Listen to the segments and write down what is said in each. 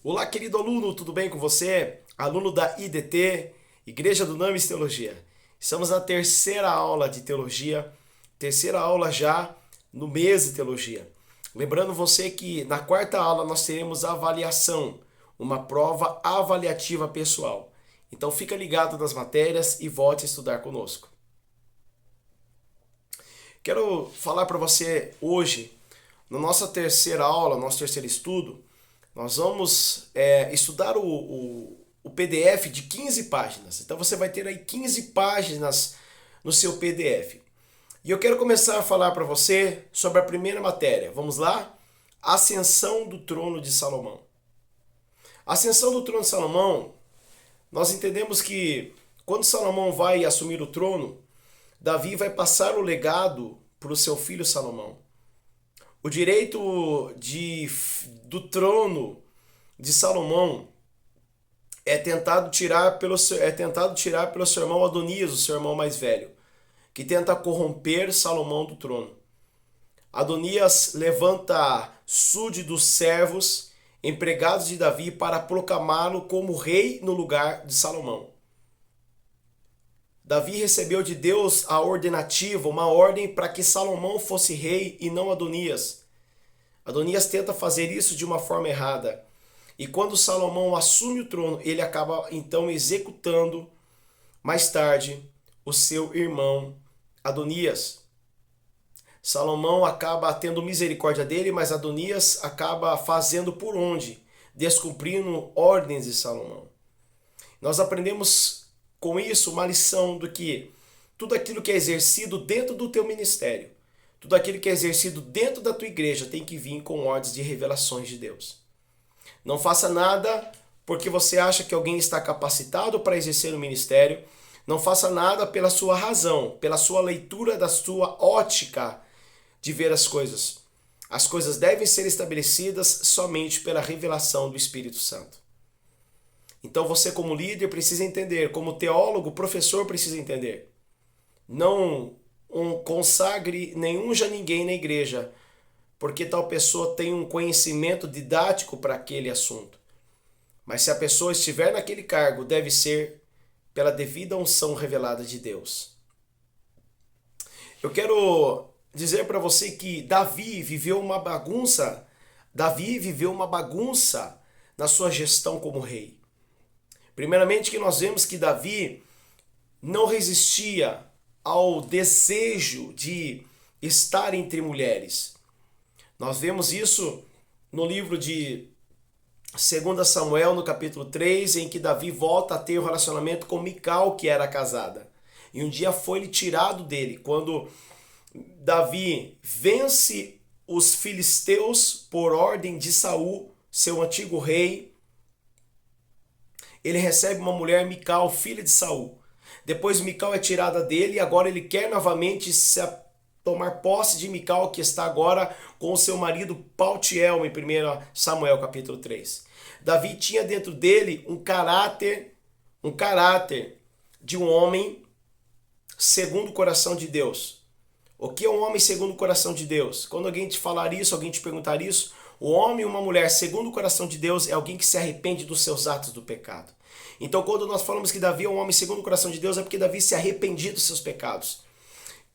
Olá, querido aluno, tudo bem com você? Aluno da IDT, Igreja do Names Teologia. Estamos na terceira aula de teologia, terceira aula já no mês de teologia. Lembrando você que na quarta aula nós teremos a avaliação, uma prova avaliativa pessoal. Então fica ligado nas matérias e volte a estudar conosco. Quero falar para você hoje, na nossa terceira aula, nosso terceiro estudo, nós vamos estudar o PDF de 15 páginas. Então você vai ter aí 15 páginas no seu PDF. E eu quero começar a falar para você sobre a primeira matéria. Vamos lá? Ascensão do trono de Salomão. A ascensão do trono de Salomão, nós entendemos que quando Salomão vai assumir o trono, Davi vai passar o legado para o seu filho Salomão. O direito do trono de Salomão é tentado tirar pelo seu irmão Adonias, o seu irmão mais velho, que tenta corromper Salomão do trono. Adonias levanta súditos servos, empregados de Davi, para proclamá-lo como rei no lugar de Salomão. Davi recebeu de Deus a ordenativa, uma ordem para que Salomão fosse rei e não Adonias. Adonias tenta fazer isso de uma forma errada. E quando Salomão assume o trono, ele acaba então executando, mais tarde, o seu irmão Adonias. Salomão acaba tendo misericórdia dele, mas Adonias acaba fazendo por onde? Descumprindo ordens de Salomão. Nós aprendemos com isso uma lição do que tudo aquilo que é exercido dentro do teu ministério, tudo aquilo que é exercido dentro da tua igreja tem que vir com ordens de revelações de Deus. Não faça nada porque você acha que alguém está capacitado para exercer o ministério. Não faça nada pela sua razão, pela sua leitura da sua ótica de ver as coisas. As coisas devem ser estabelecidas somente pela revelação do Espírito Santo. Então você como líder precisa entender, como teólogo, professor precisa entender. Não consagre nenhum já ninguém na igreja, porque tal pessoa tem um conhecimento didático para aquele assunto. Mas se a pessoa estiver naquele cargo, deve ser pela devida unção revelada de Deus. Eu quero dizer para você que Davi viveu uma bagunça na sua gestão como rei. Primeiramente que nós vemos que Davi não resistia ao desejo de estar entre mulheres. Nós vemos isso no livro de 2 Samuel, no capítulo 3, em que Davi volta a ter um relacionamento com Mical, que era casada. E um dia foi-lhe tirado dele, quando Davi vence os filisteus por ordem de Saul, seu antigo rei. Ele recebe uma mulher, Mical, filha de Saul. Depois Mical é tirada dele e agora ele quer novamente tomar posse de Mical, que está agora com o seu marido Paltiel, em 1 Samuel capítulo 3. Davi tinha dentro dele um caráter de um homem segundo o coração de Deus. O que é um homem segundo o coração de Deus? Quando alguém te falar isso, alguém te perguntar isso, o homem e uma mulher segundo o coração de Deus é alguém que se arrepende dos seus atos do pecado. Então quando nós falamos que Davi é um homem segundo o coração de Deus, é porque Davi se arrependia dos seus pecados.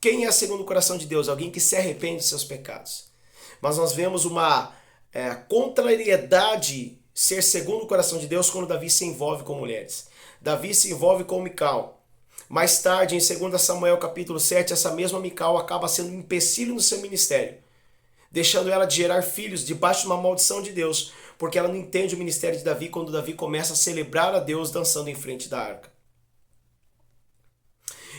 Quem é segundo o coração de Deus? Alguém que se arrepende dos seus pecados. Mas nós vemos uma contrariedade ser segundo o coração de Deus quando Davi se envolve com mulheres. Davi se envolve com Mical. Mais tarde, em 2 Samuel capítulo 7, essa mesma Mical acaba sendo um empecilho no seu ministério, deixando ela de gerar filhos debaixo de uma maldição de Deus, porque ela não entende o ministério de Davi quando Davi começa a celebrar a Deus dançando em frente da arca.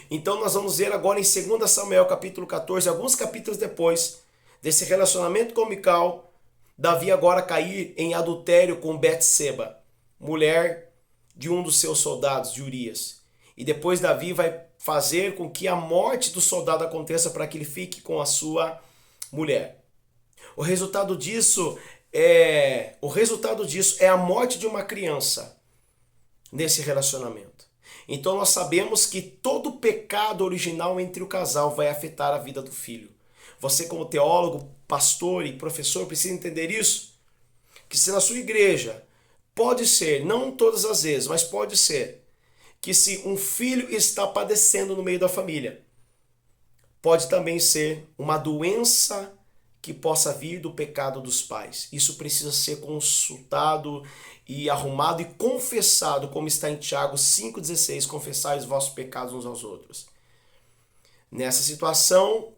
Então nós vamos ver agora em 2 Samuel capítulo 14, alguns capítulos depois desse relacionamento com Mical, Davi agora cair em adultério com Betseba, mulher de um dos seus soldados, de Urias. E depois Davi vai fazer com que a morte do soldado aconteça para que ele fique com a sua mulher. O resultado disso é a morte de uma criança nesse relacionamento. Então nós sabemos que todo pecado original entre o casal vai afetar a vida do filho. Você como teólogo, pastor e professor precisa entender isso. Que se na sua igreja Pode ser, não todas as vezes, mas pode ser que se um filho está padecendo no meio da família, pode também ser uma doença que possa vir do pecado dos pais. Isso precisa ser consultado e arrumado e confessado, como está em Tiago 5,16, confessai os vossos pecados uns aos outros. Nessa situação,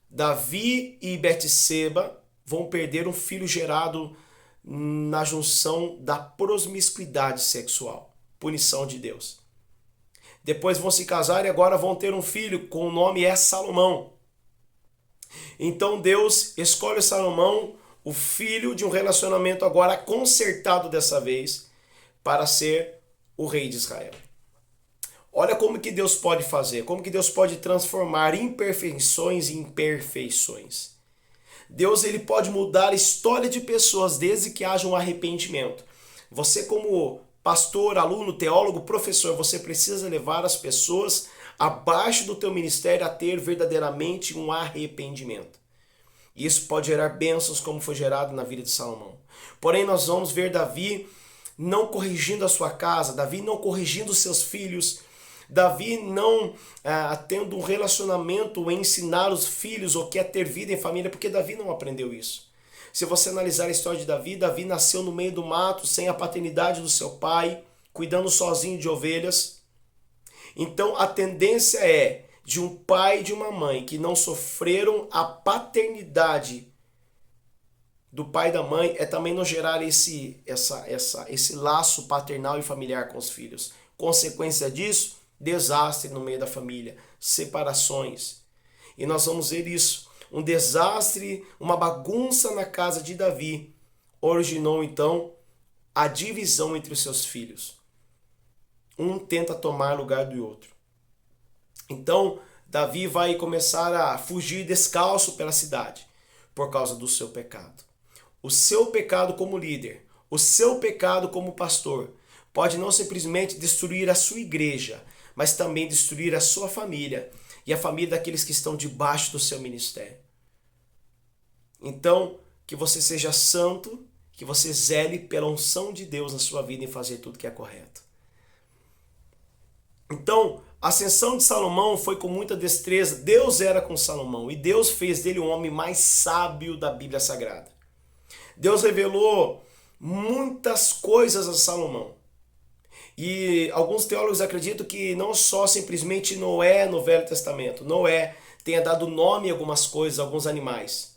Davi e Betseba vão perder um filho gerado na junção da promiscuidade sexual, punição de Deus. Depois vão se casar e agora vão ter um filho com o nome Salomão. Então Deus escolhe Salomão, o filho de um relacionamento agora consertado dessa vez, para ser o rei de Israel. Olha como que Deus pode fazer, como que Deus pode transformar imperfeições em perfeições. Deus ele pode mudar a história de pessoas desde que haja um arrependimento. Você como pastor, aluno, teólogo, professor, você precisa levar as pessoas abaixo do teu ministério a ter verdadeiramente um arrependimento. E isso pode gerar bênçãos como foi gerado na vida de Salomão. Porém, nós vamos ver Davi não corrigindo a sua casa, Davi não corrigindo os seus filhos, Davi não tendo um relacionamento em ensinar os filhos o que é ter vida em família, porque Davi não aprendeu isso. Se você analisar a história de Davi, Davi nasceu no meio do mato, sem a paternidade do seu pai, cuidando sozinho de ovelhas. Então a tendência é de um pai e de uma mãe que não sofreram a paternidade do pai e da mãe, é também não gerar esse laço paternal e familiar com os filhos. Consequência disso, desastre no meio da família, separações. E nós vamos ver isso. Um desastre, uma bagunça na casa de Davi originou então a divisão entre os seus filhos. Um tenta tomar lugar do outro. Então, Davi vai começar a fugir descalço pela cidade por causa do seu pecado. O seu pecado como líder, o seu pecado como pastor, pode não simplesmente destruir a sua igreja, mas também destruir a sua família e a família daqueles que estão debaixo do seu ministério. Então, que você seja santo, que você zele pela unção de Deus na sua vida em fazer tudo que é correto. Então, a ascensão de Salomão foi com muita destreza. Deus era com Salomão e Deus fez dele o homem mais sábio da Bíblia Sagrada. Deus revelou muitas coisas a Salomão. E alguns teólogos acreditam que não só simplesmente Noé no Velho Testamento, Noé tenha dado nome a algumas coisas, a alguns animais.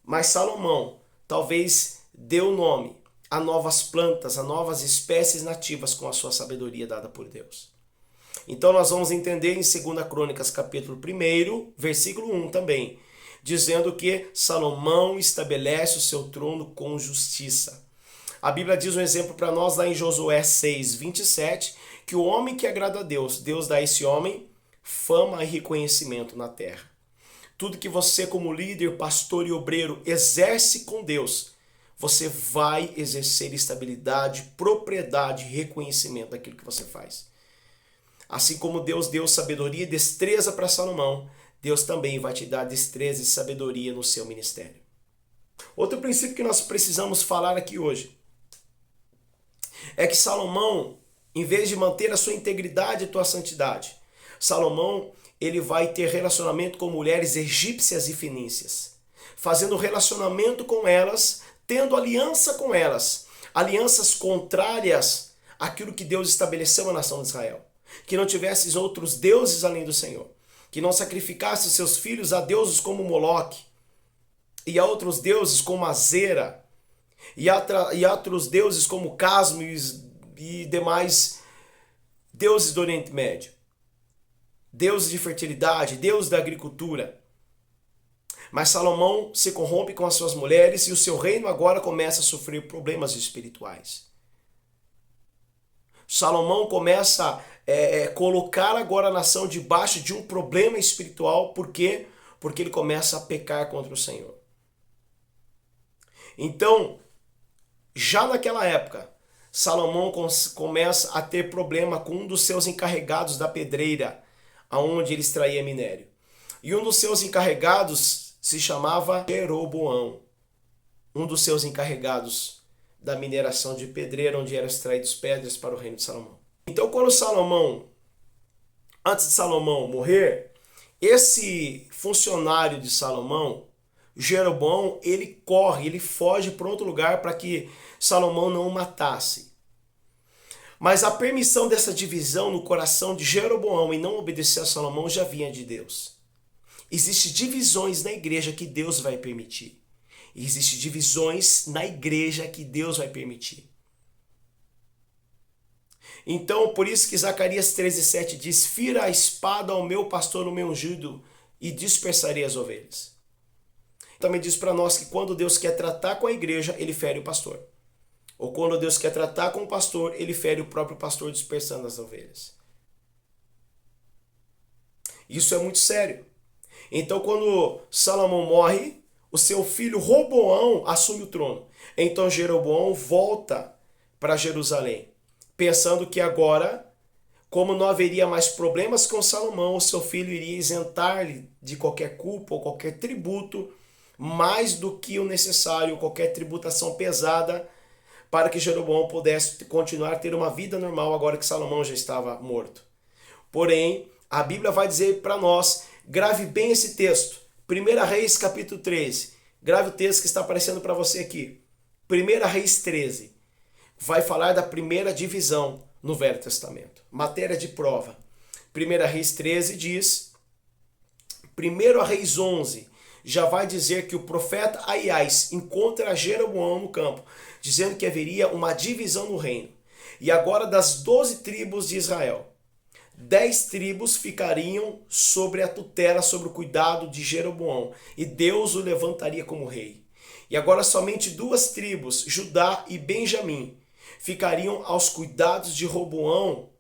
Mas Salomão talvez deu nome a novas plantas, a novas espécies nativas com a sua sabedoria dada por Deus. Então nós vamos entender em 2 Crônicas capítulo 1, versículo 1 também, dizendo que Salomão estabelece o seu trono com justiça. A Bíblia diz um exemplo para nós lá em Josué 6, 27, que o homem que agrada a Deus, Deus dá a esse homem fama e reconhecimento na terra. Tudo que você como líder, pastor e obreiro exerce com Deus, você vai exercer estabilidade, propriedade e reconhecimento daquilo que você faz. Assim como Deus deu sabedoria e destreza para Salomão, Deus também vai te dar destreza e sabedoria no seu ministério. Outro princípio que nós precisamos falar aqui hoje é que Salomão, em vez de manter a sua integridade e a sua santidade, Salomão ele vai ter relacionamento com mulheres egípcias e fenícias, fazendo relacionamento com elas, tendo aliança com elas, alianças contrárias àquilo que Deus estabeleceu na nação de Israel. Que não tivesse outros deuses além do Senhor, que não sacrificasse seus filhos a deuses como Moloque, e a outros deuses como Azera, e a outros deuses como Casmo e demais deuses do Oriente Médio. Deuses de fertilidade, deuses da agricultura. Mas Salomão se corrompe com as suas mulheres e o seu reino agora começa a sofrer problemas espirituais. Salomão começa a colocar agora a nação debaixo de um problema espiritual. Por quê? Porque ele começa a pecar contra o Senhor. Então, já naquela época, Salomão começa a ter problema com um dos seus encarregados da pedreira, aonde ele extraía minério. E um dos seus encarregados se chamava Jeroboão. Um dos seus encarregados da mineração de pedreira, onde eram extraídas pedras para o reino de Salomão. Então, antes de Salomão morrer, esse funcionário de Salomão, Jeroboão, ele foge para outro lugar para que Salomão não o matasse. Mas a permissão dessa divisão no coração de Jeroboão em não obedecer a Salomão já vinha de Deus. Existem divisões na igreja que Deus vai permitir. Existem divisões na igreja que Deus vai permitir. Então, por isso que Zacarias 13:7 diz: fira a espada ao meu pastor, o meu ungido, e dispersarei as ovelhas. Também diz para nós que quando Deus quer tratar com a igreja, ele fere o pastor. Ou quando Deus quer tratar com o pastor, ele fere o próprio pastor, dispersando as ovelhas. Isso é muito sério. Então, quando Salomão morre, o seu filho Roboão assume o trono. Então Jeroboão volta para Jerusalém, pensando que agora, como não haveria mais problemas com Salomão, o seu filho iria isentar-lhe de qualquer culpa ou qualquer tributo, mais do que o necessário, qualquer tributação pesada, para que Jeroboão pudesse continuar a ter uma vida normal agora que Salomão já estava morto. Porém, a Bíblia vai dizer para nós, grave bem esse texto, 1 Reis capítulo 13, grave o texto que está aparecendo para você aqui, 1 Reis 13, vai falar da primeira divisão no Velho Testamento, matéria de prova. 1 Reis 13 diz, 1 Reis 11, já vai dizer que o profeta Aiás encontra Jeroboão no campo, dizendo que haveria uma divisão no reino. E agora das 12 tribos de Israel, 10 tribos ficariam sobre a tutela, sobre o cuidado de Jeroboão, e Deus o levantaria como rei. E agora somente 2 tribos, Judá e Benjamim, ficariam aos cuidados de Roboão.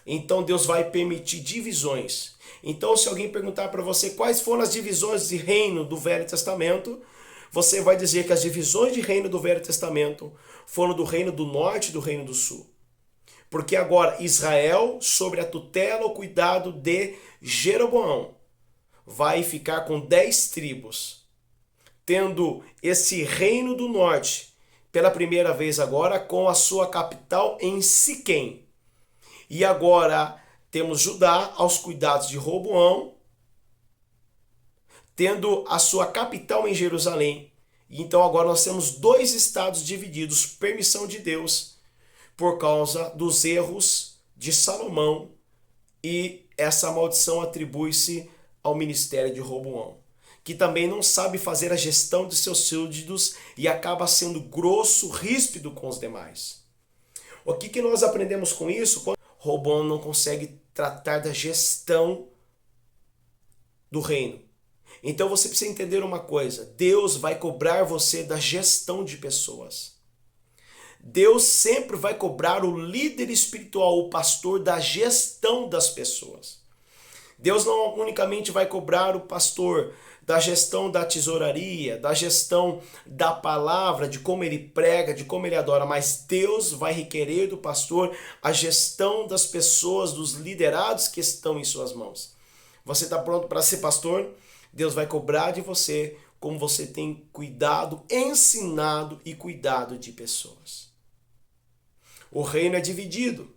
Então Deus vai permitir divisões. Então, se alguém perguntar para você quais foram as divisões de reino do Velho Testamento, você vai dizer que as divisões de reino do Velho Testamento foram do reino do norte e do reino do sul. Porque agora Israel, sobre a tutela ou cuidado de Jeroboão, vai ficar com 10 tribos, tendo esse reino do norte pela primeira vez agora com a sua capital em Siquém. E agora temos Judá aos cuidados de Roboão, tendo a sua capital em Jerusalém. Então agora nós temos 2 estados divididos, permissão de Deus, por causa dos erros de Salomão, e essa maldição atribui-se ao ministério de Roboão, que também não sabe fazer a gestão de seus súditos e acaba sendo grosso, ríspido com os demais. O que nós aprendemos com isso? Quando Roboão não consegue tratar da gestão do reino. Então você precisa entender uma coisa: Deus vai cobrar você da gestão de pessoas. Deus sempre vai cobrar o líder espiritual, o pastor, da gestão das pessoas. Deus não unicamente vai cobrar o pastor da gestão da tesouraria, da gestão da palavra, de como ele prega, de como ele adora, mas Deus vai requerer do pastor a gestão das pessoas, dos liderados que estão em suas mãos. Você está pronto para ser pastor? Deus vai cobrar de você como você tem cuidado, ensinado e cuidado de pessoas. O reino é dividido.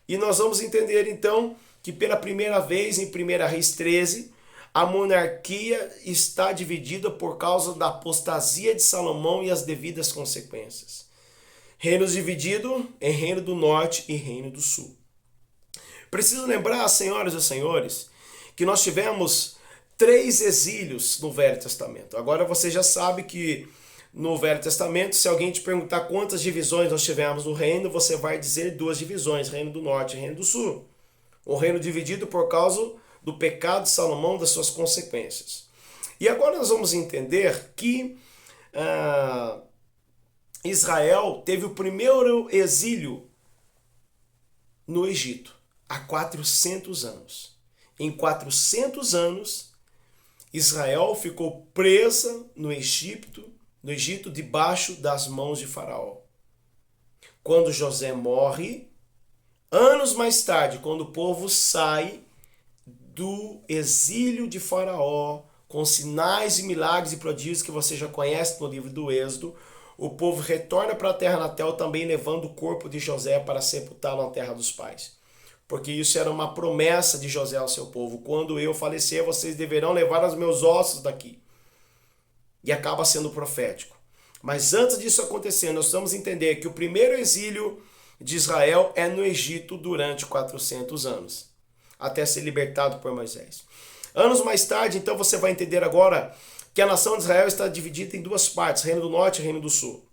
E nós vamos entender então que pela primeira vez em 1 Reis 13, a monarquia está dividida por causa da apostasia de Salomão e as devidas consequências. Reinos divididos em reino do norte e reino do sul. Preciso lembrar, senhoras e senhores, que nós tivemos 3 exílios no Velho Testamento. Agora você já sabe que no Velho Testamento, se alguém te perguntar quantas divisões nós tivemos no reino, você vai dizer 2 divisões, reino do norte e reino do sul. O reino dividido por causa do pecado de Salomão, das suas consequências. E agora nós vamos entender que Israel teve o primeiro exílio no Egito, há 400 anos. Em 400 anos, Israel ficou presa no Egito, debaixo das mãos de Faraó. Quando José morre, anos mais tarde, quando o povo sai do exílio de Faraó, com sinais e milagres e prodígios que você já conhece no livro do Êxodo, o povo retorna para a terra natal também levando o corpo de José para sepultá-lo na terra dos pais. Porque isso era uma promessa de José ao seu povo. Quando eu falecer, vocês deverão levar os meus ossos daqui. E acaba sendo profético. Mas antes disso acontecer, nós vamos entender que o primeiro exílio de Israel é no Egito durante 400 anos, até ser libertado por Moisés. Anos mais tarde, então você vai entender agora que a nação de Israel está dividida em duas partes, Reino do Norte e Reino do Sul.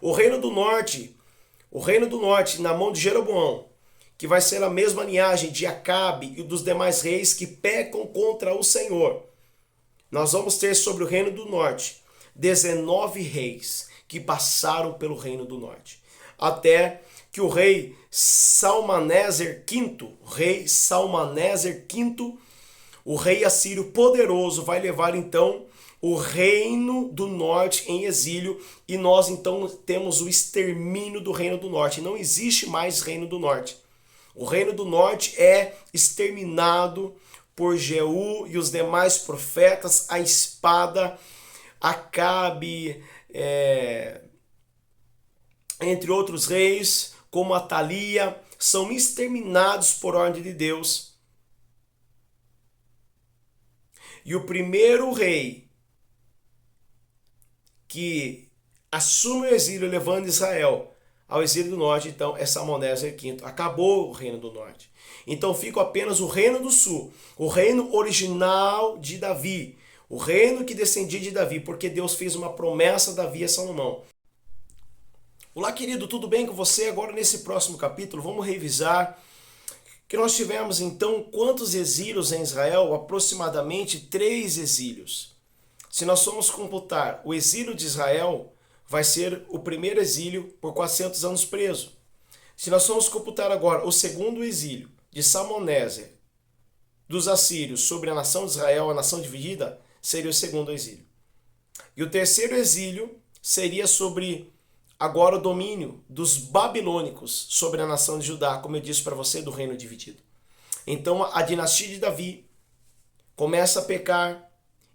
O Reino do Norte na mão de Jeroboão, que vai ser a mesma linhagem de Acabe e dos demais reis que pecam contra o Senhor. Nós vamos ter sobre o Reino do Norte 19 reis que passaram pelo Reino do Norte, até que o rei Salmaneser V, o rei assírio poderoso, vai levar então o Reino do Norte em exílio, e nós então temos o extermínio do Reino do Norte. Não existe mais Reino do Norte. O Reino do Norte é exterminado por Jeú e os demais profetas, a espada, Acabe, entre outros reis, como Atalia, são exterminados por ordem de Deus. E o primeiro rei que assume o exílio levando Israel ao exílio do norte, então, é Salmaneser V. Acabou o Reino do Norte. Então fica apenas o Reino do Sul, o reino original de Davi, o reino que descendia de Davi, porque Deus fez uma promessa a Davi e a Salomão. Olá, querido, tudo bem com você? Agora, nesse próximo capítulo, vamos revisar que nós tivemos, então, quantos exílios em Israel? Aproximadamente 3 exílios. Se nós formos computar o exílio de Israel, vai ser o primeiro exílio por 400 anos preso. Se nós formos computar agora o segundo exílio de Salmaneser, dos assírios sobre a nação de Israel, a nação dividida, seria o segundo exílio. E o terceiro exílio seria sobre agora o domínio dos babilônicos sobre a nação de Judá, como eu disse para você, do reino dividido. Então a dinastia de Davi começa a pecar,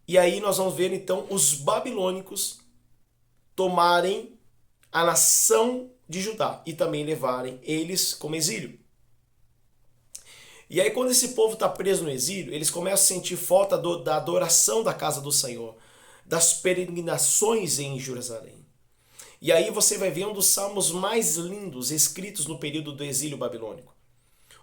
e aí nós vamos ver então os babilônicos tomarem a nação de Judá e também levarem eles como exílio. E aí quando esse povo está preso no exílio, eles começam a sentir falta da adoração da casa do Senhor, das peregrinações em Jerusalém. E aí você vai ver um dos salmos mais lindos escritos no período do exílio babilônico.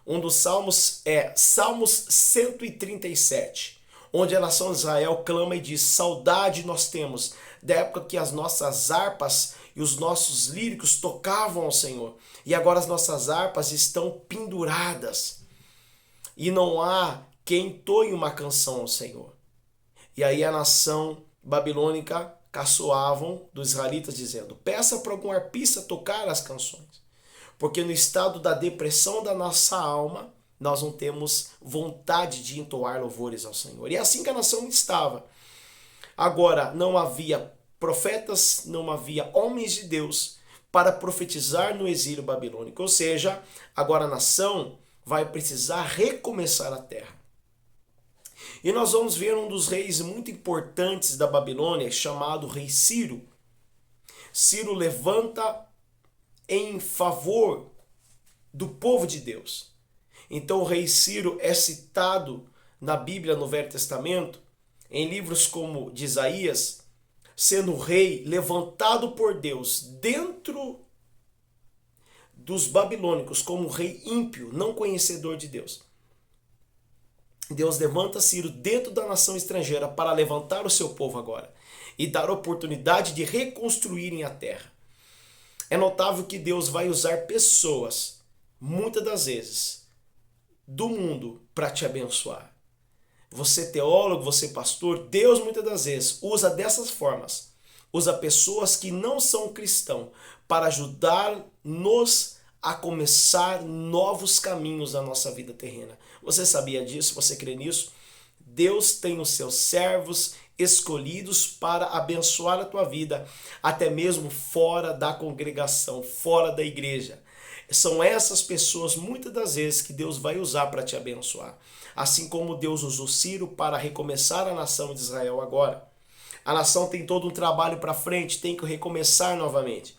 Um dos salmos é Salmos 137, onde a nação de Israel clama e diz: saudade nós temos da época que as nossas harpas e os nossos líricos tocavam ao Senhor. E agora as nossas harpas estão penduradas e não há quem entoie uma canção ao Senhor. E aí a nação babilônica caçoavam dos israelitas dizendo: peça para algum arpista tocar as canções, porque no estado da depressão da nossa alma nós não temos vontade de entoar louvores ao Senhor. E é assim que a nação estava. Agora, não havia profetas, não havia homens de Deus para profetizar no exílio babilônico. Ou seja, agora a nação vai precisar recomeçar a terra. E nós vamos ver um dos reis muito importantes da Babilônia, chamado rei Ciro. Ciro levanta em favor do povo de Deus. Então o rei Ciro é citado na Bíblia, no Velho Testamento, em livros como de Isaías, sendo rei levantado por Deus dentro dos babilônicos como rei ímpio, não conhecedor de Deus. Deus levanta Ciro dentro da nação estrangeira para levantar o seu povo agora e dar oportunidade de reconstruírem a terra. É notável que Deus vai usar pessoas, muitas das vezes, do mundo para te abençoar. Você teólogo, você pastor, Deus muitas das vezes usa dessas formas. Usa pessoas que não são cristãos para ajudar-nos a começar novos caminhos na nossa vida terrena. Você sabia disso? Você crê nisso? Deus tem os seus servos escolhidos para abençoar a tua vida, até mesmo fora da congregação, fora da igreja. São essas pessoas, muitas das vezes, que Deus vai usar para te abençoar. assim como Deus usou Ciro para recomeçar a nação de Israel agora. A nação tem todo um trabalho para frente, tem que recomeçar novamente.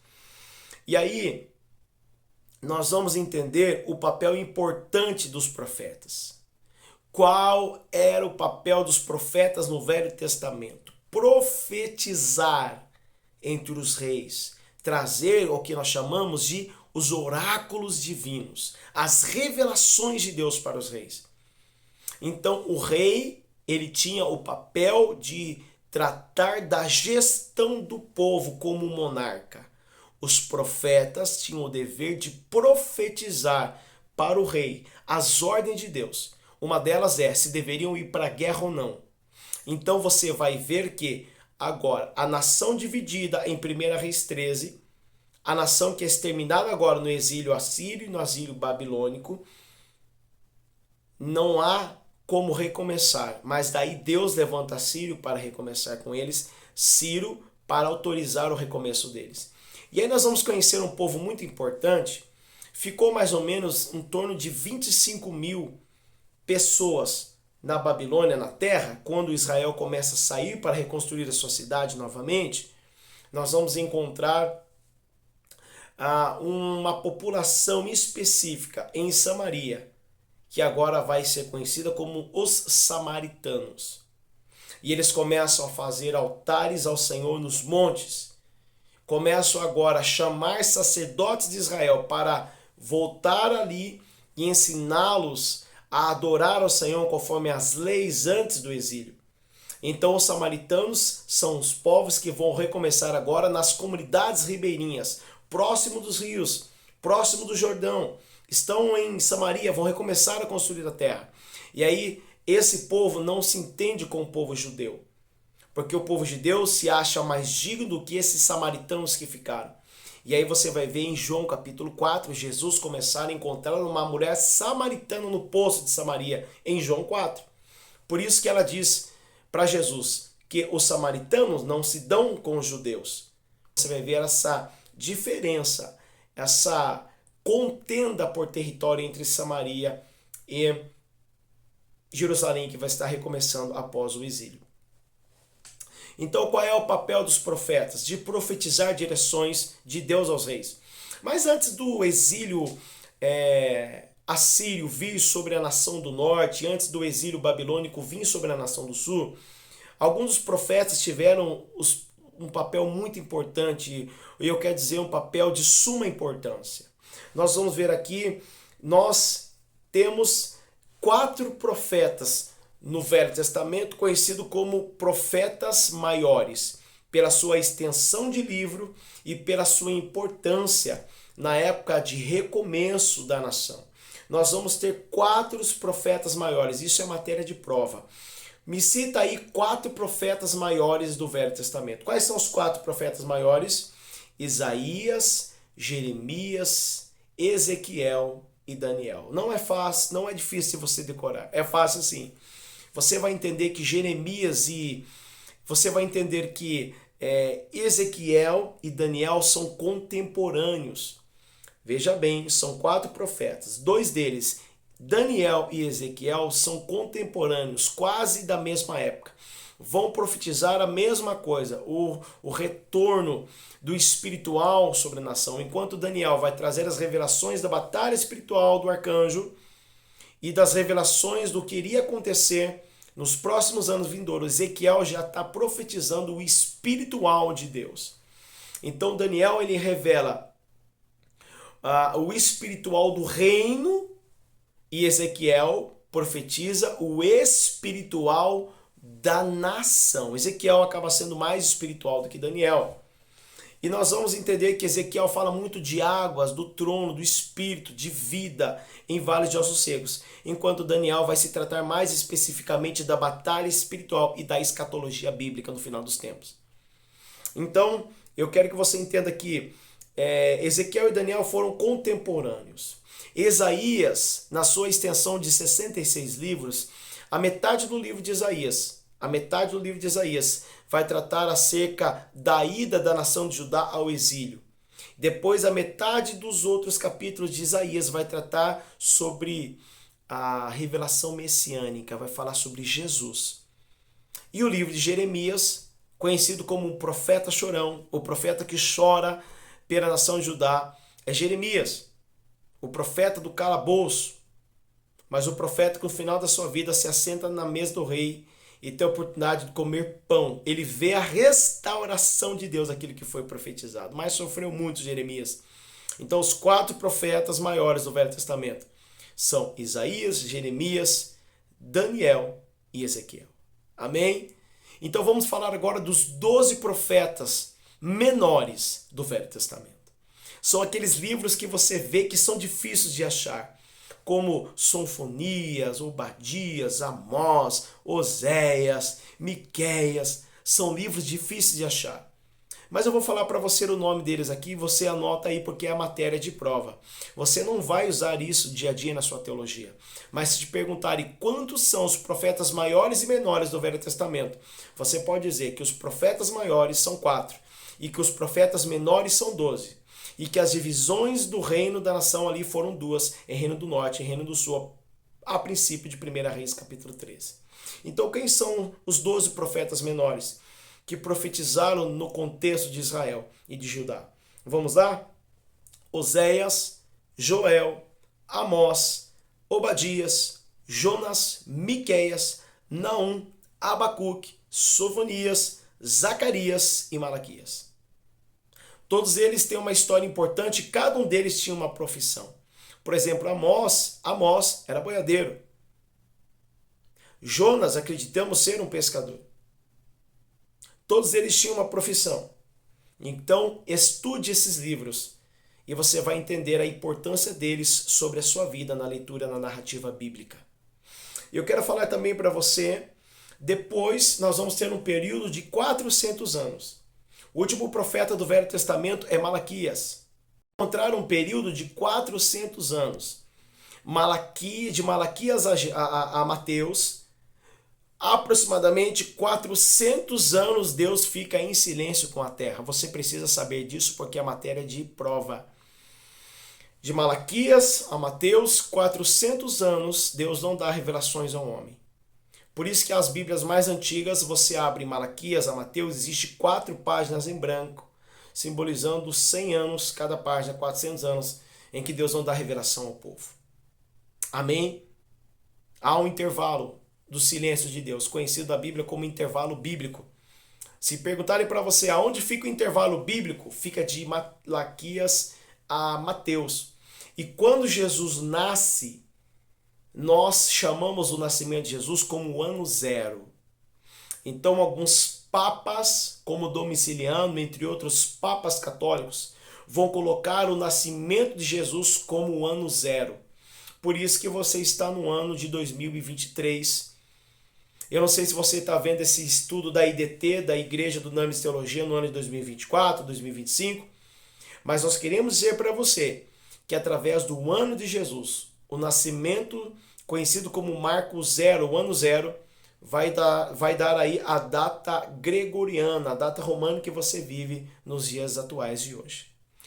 E aí, nós vamos entender o papel importante dos profetas. Qual era o papel dos profetas no Velho Testamento? Profetizar entre os reis, trazer o que nós chamamos de os oráculos divinos, as revelações de Deus para os reis. Então, o rei, ele tinha o papel de tratar da gestão do povo como monarca. Os profetas tinham o dever de profetizar para o rei as ordens de Deus. Uma delas é se deveriam ir para a guerra ou não. Então você vai ver que agora a nação dividida em 1 Reis 13, a nação que é exterminada agora no exílio assírio e no exílio babilônico, não há como recomeçar, mas daí Deus levanta Ciro para recomeçar com eles, Ciro para autorizar o recomeço deles. E aí nós vamos conhecer um povo muito importante. Ficou mais ou menos em torno de 25 mil pessoas na Babilônia, na terra, quando Israel começa a sair para reconstruir a sua cidade novamente. Nós vamos encontrar uma população específica em Samaria, que agora vai ser conhecida como os samaritanos. E eles começam a fazer altares ao Senhor nos montes. Começam agora a chamar sacerdotes de Israel para voltar ali e ensiná-los a adorar ao Senhor conforme as leis antes do exílio. Então os samaritanos são os povos que vão recomeçar agora nas comunidades ribeirinhas, próximo dos rios, próximo do Jordão. Estão em Samaria, vão recomeçar a construir a terra. E aí esse povo não se entende com o povo judeu, porque o povo judeu se acha mais digno do que esses samaritanos que ficaram. E aí você vai ver em João capítulo 4, Jesus começar a encontrar uma mulher samaritana no poço de Samaria, em João 4. Por isso que ela diz para Jesus que os samaritanos não se dão com os judeus. Você vai ver essa diferença, essa contenda por território entre Samaria e Jerusalém, que vai estar recomeçando após o exílio. Então, qual é o papel dos profetas? De profetizar direções de Deus aos reis. Mas antes do exílio assírio vir sobre a nação do norte, antes do exílio babilônico vir sobre a nação do sul, alguns dos profetas tiveram um papel muito importante, e eu quero dizer um papel de suma importância. Nós vamos ver aqui, nós temos 4 profetas no Velho Testamento, conhecido como profetas maiores, pela sua extensão de livro e pela sua importância na época de recomeço da nação. Nós vamos ter 4 profetas maiores, isso é matéria de prova. Me cita aí 4 profetas maiores do Velho Testamento. Quais são os 4 profetas maiores? Isaías, Jeremias, Ezequiel e Daniel. Não é fácil, não é difícil você decorar, é fácil sim. Você vai entender que Jeremias e você vai entender que Ezequiel e Daniel são contemporâneos. Veja bem, são 4 profetas. 2 deles, Daniel e Ezequiel, são contemporâneos, quase da mesma época. Vão profetizar a mesma coisa, o retorno do espiritual sobre a nação. Enquanto Daniel vai trazer as revelações da batalha espiritual do arcanjo e das revelações do que iria acontecer nos próximos anos vindouros, Ezequiel já está profetizando o espiritual de Deus. Então Daniel ele revela o espiritual do reino e Ezequiel profetiza o espiritual da nação. Ezequiel acaba sendo mais espiritual do que Daniel. E nós vamos entender que Ezequiel fala muito de águas, do trono, do espírito, de vida em vales de ossos secos, enquanto Daniel vai se tratar mais especificamente da batalha espiritual e da escatologia bíblica no final dos tempos. Então, eu quero que você entenda que Ezequiel e Daniel foram contemporâneos. Isaías, na sua extensão de 66 livros, a metade do livro de Isaías, vai tratar acerca da ida da nação de Judá ao exílio. Depois, a metade dos outros capítulos de Isaías vai tratar sobre a revelação messiânica, vai falar sobre Jesus. E o livro de Jeremias, conhecido como o profeta chorão, o profeta que chora pela nação de Judá, é Jeremias, o profeta do calabouço, mas o profeta que no final da sua vida se assenta na mesa do rei e tem a oportunidade de comer pão. Ele vê a restauração de Deus, aquilo que foi profetizado. Mas sofreu muito Jeremias. Então os 4 profetas maiores do Velho Testamento são Isaías, Jeremias, Daniel e Ezequiel. Amém? Então vamos falar agora dos 12 profetas menores do Velho Testamento. São aqueles livros que você vê que são difíceis de achar, como Sonfonias, Obadias, Amós, Oséias, Miqueias. São livros difíceis de achar. Mas eu vou falar para você o nome deles aqui, você anota aí porque é a matéria de prova. Você não vai usar isso dia a dia na sua teologia. Mas se te perguntarem quantos são os profetas maiores e menores do Velho Testamento, você pode dizer que os profetas maiores são 4 e que os profetas menores são 12. E que as divisões do reino da nação ali foram 2, em Reino do Norte e Reino do Sul, a princípio de 1 Reis capítulo 13. Então quem são os 12 profetas menores que profetizaram no contexto de Israel e de Judá? Vamos lá? Oséias, Joel, Amós, Obadias, Jonas, Miqueias, Naum, Abacuque, Sofonias, Zacarias e Malaquias. Todos eles têm uma história importante, cada um deles tinha uma profissão. Por exemplo, Amós era boiadeiro. Jonas, acreditamos ser um pescador. Todos eles tinham uma profissão. Então, estude esses livros e você vai entender a importância deles sobre a sua vida na leitura, na narrativa bíblica. Eu quero falar também para você, depois nós vamos ter um período de 400 anos. O último profeta do Velho Testamento é Malaquias. Encontrar um período de 400 anos. De Malaquias a Mateus, aproximadamente 400 anos Deus fica em silêncio com a terra. Você precisa saber disso porque é matéria de prova. De Malaquias a Mateus, 400 anos Deus não dá revelações ao homem. Por isso que as Bíblias mais antigas, você abre Malaquias a Mateus, existe 4 páginas em branco, simbolizando 100 anos, cada página, 400 anos, em que Deus não dá revelação ao povo. Amém? Há um intervalo do silêncio de Deus, conhecido da Bíblia como intervalo bíblico. Se perguntarem para você aonde fica o intervalo bíblico, fica de Malaquias a Mateus. E quando Jesus nasce, nós chamamos o nascimento de Jesus como o ano 0. Então alguns papas, como Domiciliano, entre outros papas católicos, vão colocar o nascimento de Jesus como o ano 0. Por isso que você está no ano de 2023. Eu não sei se você está vendo esse estudo da IDT, da Igreja do Names Teologia, no ano de 2024, 2025, mas nós queremos dizer para você que através do ano de Jesus, o nascimento, conhecido como Marco 0, o ano 0, vai dar aí a data gregoriana, a data romana que você vive nos dias atuais de hoje.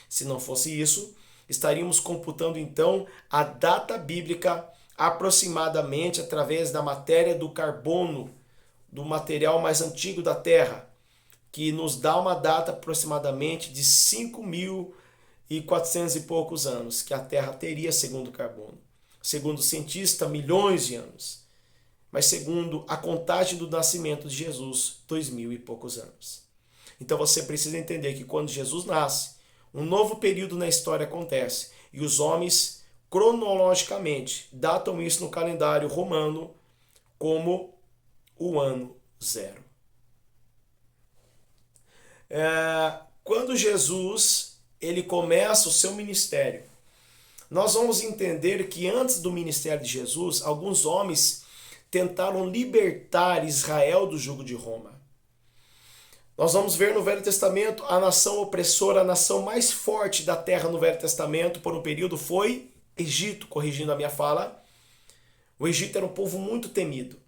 Se não fosse isso, estaríamos computando então a data bíblica aproximadamente através da matéria do carbono, do material mais antigo da Terra, que nos dá uma data aproximadamente de 5.400 e poucos anos, que a Terra teria segundo o carbono. Segundo o cientista, milhões de anos. Mas segundo a contagem do nascimento de Jesus, 2.000 e poucos anos. Então você precisa entender que quando Jesus nasce, um novo período na história acontece. E os homens, cronologicamente, datam isso no calendário romano como o ano 0. Quando Jesus ele começa o seu ministério, nós vamos entender que antes do ministério de Jesus, alguns homens tentaram libertar Israel do jugo de Roma. Nós vamos ver no Velho Testamento a nação opressora, a nação mais forte da terra no Velho Testamento por um período foi Egito, corrigindo a minha fala. O Egito era um povo muito temido.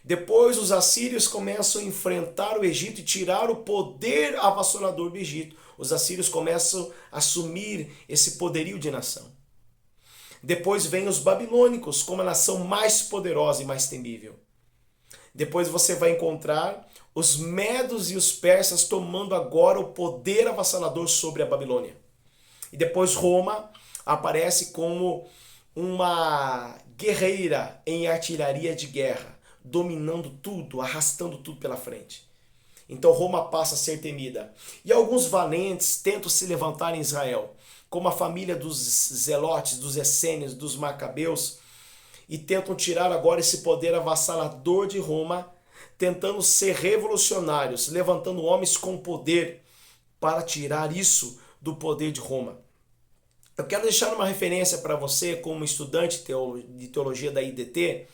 Depois os assírios começam a enfrentar o Egito e tirar o poder avassalador do Egito. Os assírios começam a assumir esse poderio de nação. Depois vem os babilônicos como a nação mais poderosa e mais temível. Depois você vai encontrar os medos e os persas tomando agora o poder avassalador sobre a Babilônia. E depois Roma aparece como uma guerreira em artilharia de guerra, dominando tudo, arrastando tudo pela frente. Então Roma passa a ser temida. E alguns valentes tentam se levantar em Israel, como a família dos Zelotes, dos Essênios, dos Macabeus, e tentam tirar agora esse poder avassalador de Roma, tentando ser revolucionários, levantando homens com poder para tirar isso do poder de Roma. Eu quero deixar uma referência para você, como estudante de teologia da IDT,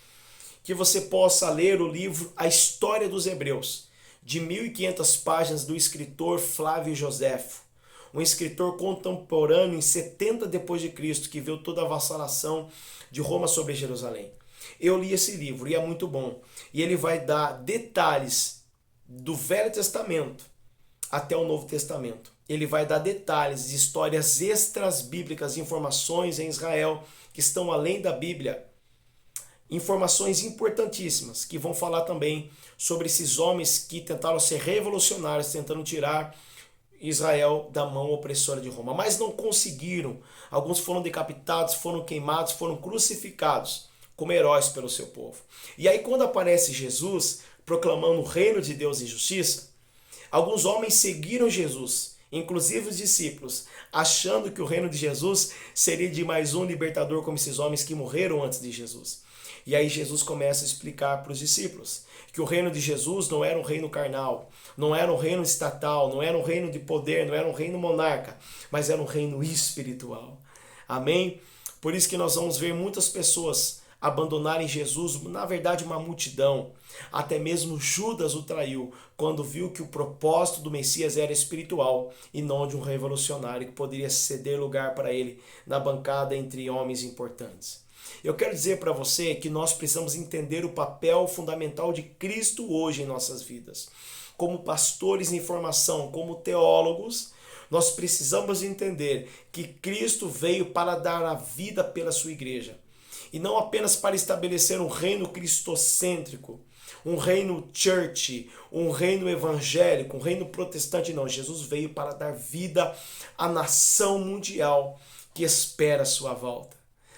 que você possa ler o livro A História dos Hebreus, de 1.500 páginas, do escritor Flávio Joséfo, um escritor contemporâneo em 70 depois de Cristo, que viu toda a vassalação de Roma sobre Jerusalém. Eu li esse livro e é muito bom. E ele vai dar detalhes do Velho Testamento até o Novo Testamento. Ele vai dar detalhes de histórias extras bíblicas, informações em Israel que estão além da Bíblia. Informações importantíssimas que vão falar também sobre esses homens que tentaram ser revolucionários, tentando tirar Israel da mão opressora de Roma, mas não conseguiram. Alguns foram decapitados, foram queimados, foram crucificados como heróis pelo seu povo. E aí quando aparece Jesus proclamando o reino de Deus e justiça, alguns homens seguiram Jesus, inclusive os discípulos, achando que o reino de Jesus seria de mais um libertador como esses homens que morreram antes de Jesus. E aí Jesus começa a explicar para os discípulos que o reino de Jesus não era um reino carnal, não era um reino estatal, não era um reino de poder, não era um reino monarca, mas era um reino espiritual. Amém? Por isso que nós vamos ver muitas pessoas abandonarem Jesus, na verdade uma multidão. Até mesmo Judas o traiu quando viu que o propósito do Messias era espiritual e não de um revolucionário que poderia ceder lugar para ele na bancada entre homens importantes. Eu quero dizer para você que nós precisamos entender o papel fundamental de Cristo hoje em nossas vidas. Como pastores em formação, como teólogos, nós precisamos entender que Cristo veio para dar a vida pela sua igreja. E não apenas para estabelecer um reino cristocêntrico, um reino church, um reino evangélico, um reino protestante, não. Jesus veio para dar vida à nação mundial que espera a sua volta.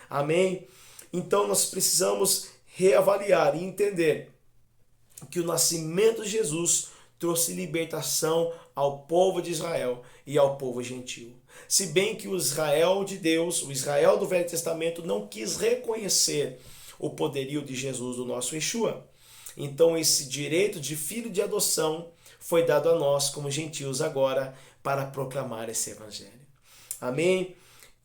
Amém? Então nós precisamos reavaliar e entender que o nascimento de Jesus trouxe libertação ao povo de Israel e ao povo gentil. Se bem que o Israel de Deus, o Israel do Velho Testamento, não quis reconhecer o poderio de Jesus, do nosso Yeshua. Então esse direito de filho de adoção foi dado a nós como gentios agora para proclamar esse evangelho. Amém?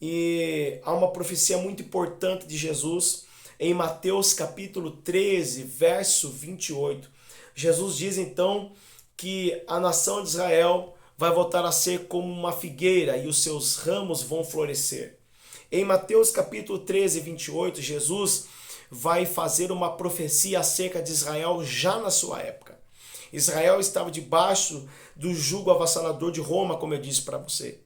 E há uma profecia muito importante de Jesus em Mateus capítulo 13, verso 28. Jesus diz então que a nação de Israel vai voltar a ser como uma figueira e os seus ramos vão florescer. Em Mateus capítulo 13, 28, Jesus vai fazer uma profecia acerca de Israel já na sua época. Israel estava debaixo do jugo avassalador de Roma, como eu disse para você.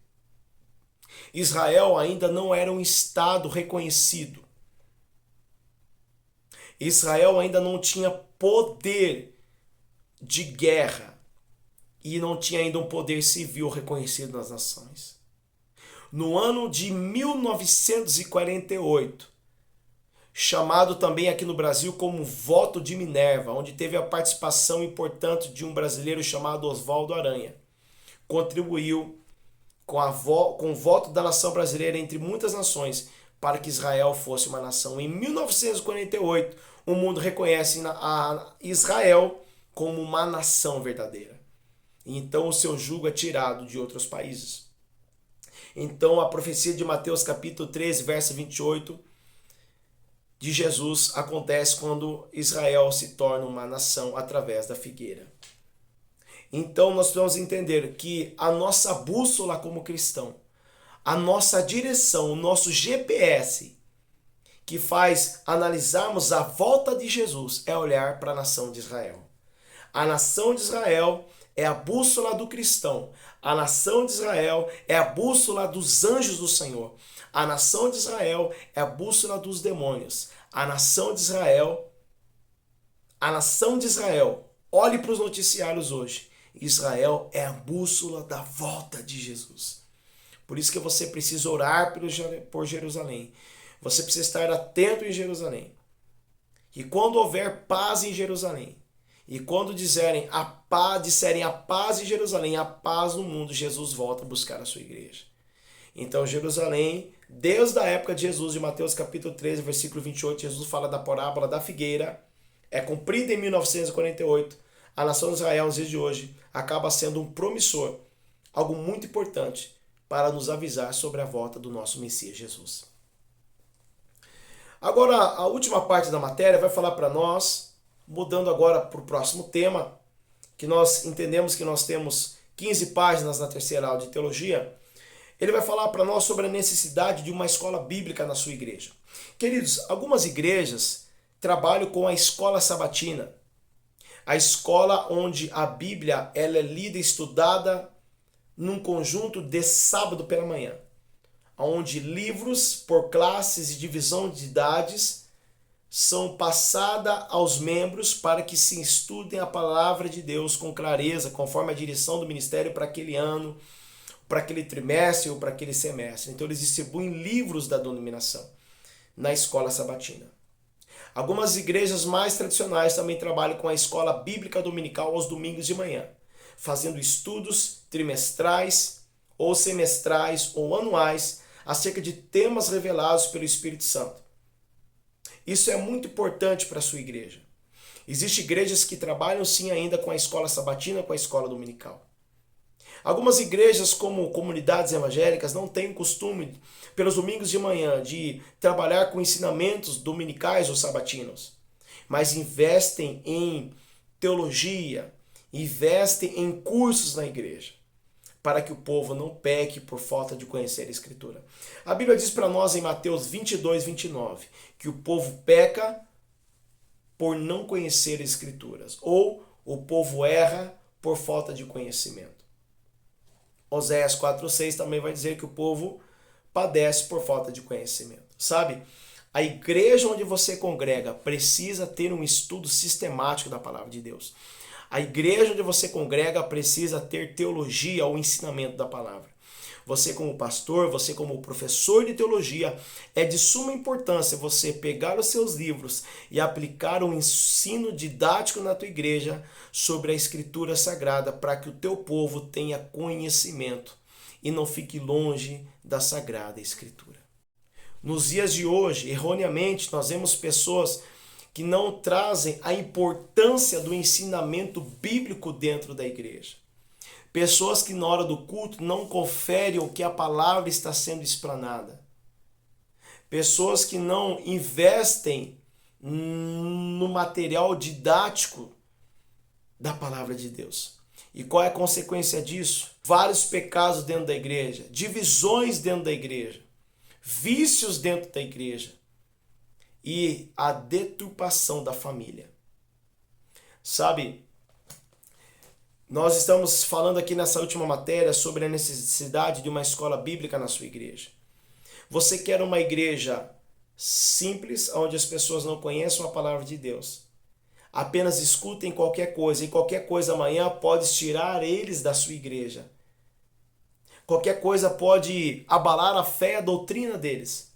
Israel ainda não era um estado reconhecido. Israel ainda não tinha poder de guerra e não tinha ainda um poder civil reconhecido nas nações. No ano de 1948, chamado também aqui no Brasil como Voto de Minerva, onde teve a participação importante de um brasileiro chamado Oswaldo Aranha, contribuiu com o voto da nação brasileira entre muitas nações para que Israel fosse uma nação. Em 1948, o mundo reconhece a Israel como uma nação verdadeira. Então o seu jugo é tirado de outros países. Então a profecia de Mateus capítulo 13, verso 28 de Jesus acontece quando Israel se torna uma nação através da figueira. Então nós precisamos entender que a nossa bússola como cristão, a nossa direção, o nosso GPS, que faz analisarmos a volta de Jesus, é olhar para a nação de Israel. A nação de Israel é a bússola do cristão. A nação de Israel é a bússola dos anjos do Senhor. A nação de Israel é a bússola dos demônios. A nação de Israel, olhe para os noticiários hoje. Israel é a bússola da volta de Jesus. Por isso que você precisa orar por Jerusalém. Você precisa estar atento em Jerusalém. E quando houver paz em Jerusalém, e quando disserem a paz em Jerusalém, a paz no mundo, Jesus volta a buscar a sua igreja. Então Jerusalém, desde a época de Jesus, em Mateus capítulo 13, versículo 28, Jesus fala da parábola da figueira, é cumprida em 1948, a nação de Israel, nos dias de hoje, acaba sendo um promissor, algo muito importante para nos avisar sobre a volta do nosso Messias Jesus. Agora, a última parte da matéria vai falar para nós, mudando agora para o próximo tema, que nós entendemos que nós temos 15 páginas na terceira aula de teologia. Ele vai falar para nós sobre a necessidade de uma escola bíblica na sua igreja. Queridos, algumas igrejas trabalham com a escola sabatina, a escola onde a Bíblia ela é lida e estudada num conjunto de sábado pela manhã, onde livros por classes e divisão de idades são passadas aos membros para que se estudem a palavra de Deus com clareza, conforme a direção do ministério para aquele ano, para aquele trimestre ou para aquele semestre. Então eles distribuem livros da denominação na escola sabatina. Algumas igrejas mais tradicionais também trabalham com a escola bíblica dominical aos domingos de manhã, fazendo estudos trimestrais ou semestrais ou anuais acerca de temas revelados pelo Espírito Santo. Isso é muito importante para a sua igreja. Existem igrejas que trabalham sim ainda com a escola sabatina, com a escola dominical. Algumas igrejas, como comunidades evangélicas, não têm o costume, pelos domingos de manhã, de trabalhar com ensinamentos dominicais ou sabatinos, mas investem em teologia, investem em cursos na igreja, para que o povo não peque por falta de conhecer a Escritura. A Bíblia diz para nós em Mateus 22, 29, que o povo peca por não conhecer as Escrituras, ou o povo erra por falta de conhecimento. Oséias 4,6 também vai dizer que o povo padece por falta de conhecimento. Sabe, a igreja onde você congrega precisa ter um estudo sistemático da palavra de Deus. A igreja onde você congrega precisa ter teologia ou ensinamento da palavra. Você como pastor, você como professor de teologia, é de suma importância você pegar os seus livros e aplicar um ensino didático na tua igreja sobre a Escritura Sagrada para que o teu povo tenha conhecimento e não fique longe da Sagrada Escritura. Nos dias de hoje, erroneamente, nós vemos pessoas que não trazem a importância do ensinamento bíblico dentro da igreja. Pessoas que na hora do culto não conferem o que a palavra está sendo explanada. Pessoas que não investem no material didático da palavra de Deus. E qual é a consequência disso? Vários pecados dentro da igreja, divisões dentro da igreja, vícios dentro da igreja e a deturpação da família. Sabe, nós estamos falando aqui nessa última matéria sobre a necessidade de uma escola bíblica na sua igreja. Você quer uma igreja simples, onde as pessoas não conheçam a palavra de Deus, apenas escutem qualquer coisa, e qualquer coisa amanhã pode tirar eles da sua igreja. Qualquer coisa pode abalar a fé e a doutrina deles.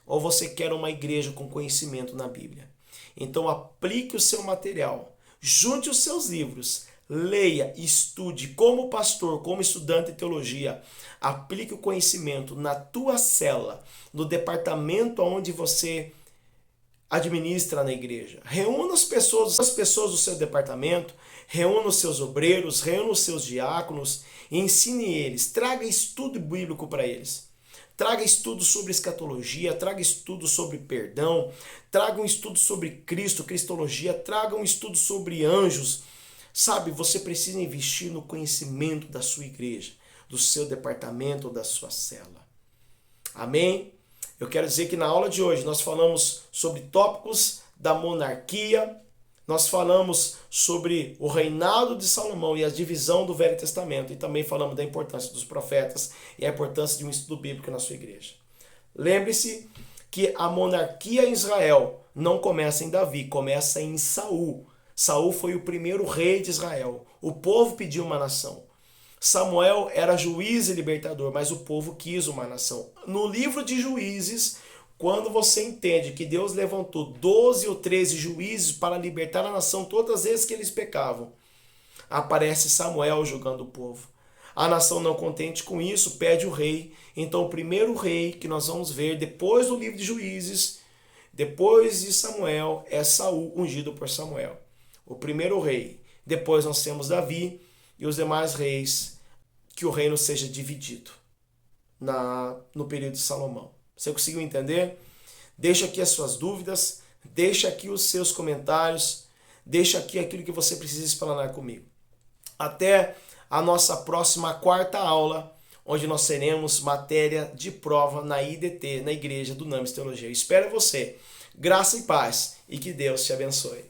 Ou você quer uma igreja com conhecimento na Bíblia. Então aplique o seu material, junte os seus livros, leia, estude como pastor, como estudante de teologia. Aplique o conhecimento na tua célula, no departamento onde você administra na igreja. Reúna as pessoas do seu departamento, reúna os seus obreiros, reúna os seus diáconos e ensine eles. Traga estudo bíblico para eles. Traga estudo sobre escatologia, traga estudo sobre perdão, traga um estudo sobre Cristo, cristologia, traga um estudo sobre anjos. Sabe, você precisa investir no conhecimento da sua igreja, do seu departamento ou da sua célula. Amém? Eu quero dizer que na aula de hoje nós falamos sobre tópicos da monarquia, nós falamos sobre o reinado de Salomão e a divisão do Velho Testamento, e também falamos da importância dos profetas e a importância de um estudo bíblico na sua igreja. Lembre-se que a monarquia em Israel não começa em Davi, começa em Saul. Saul foi o primeiro rei de Israel. O povo pediu uma nação. Samuel era juiz e libertador, mas o povo quis uma nação. No livro de Juízes, quando você entende que Deus levantou 12 ou 13 juízes para libertar a nação todas as vezes que eles pecavam, aparece Samuel julgando o povo. A nação, não contente com isso, pede o rei. Então o primeiro rei que nós vamos ver depois do livro de Juízes, depois de Samuel, é Saul, ungido por Samuel. O primeiro rei. Depois nós temos Davi e os demais reis, que o reino seja dividido no período de Salomão. Você conseguiu entender? Deixa aqui as suas dúvidas, deixa aqui os seus comentários, deixa aqui aquilo que você precisa explanar comigo. Até a nossa próxima quarta aula, onde nós teremos matéria de prova na IDT, na Igreja do Names Teologia. Eu espero você. Graça e paz e que Deus te abençoe.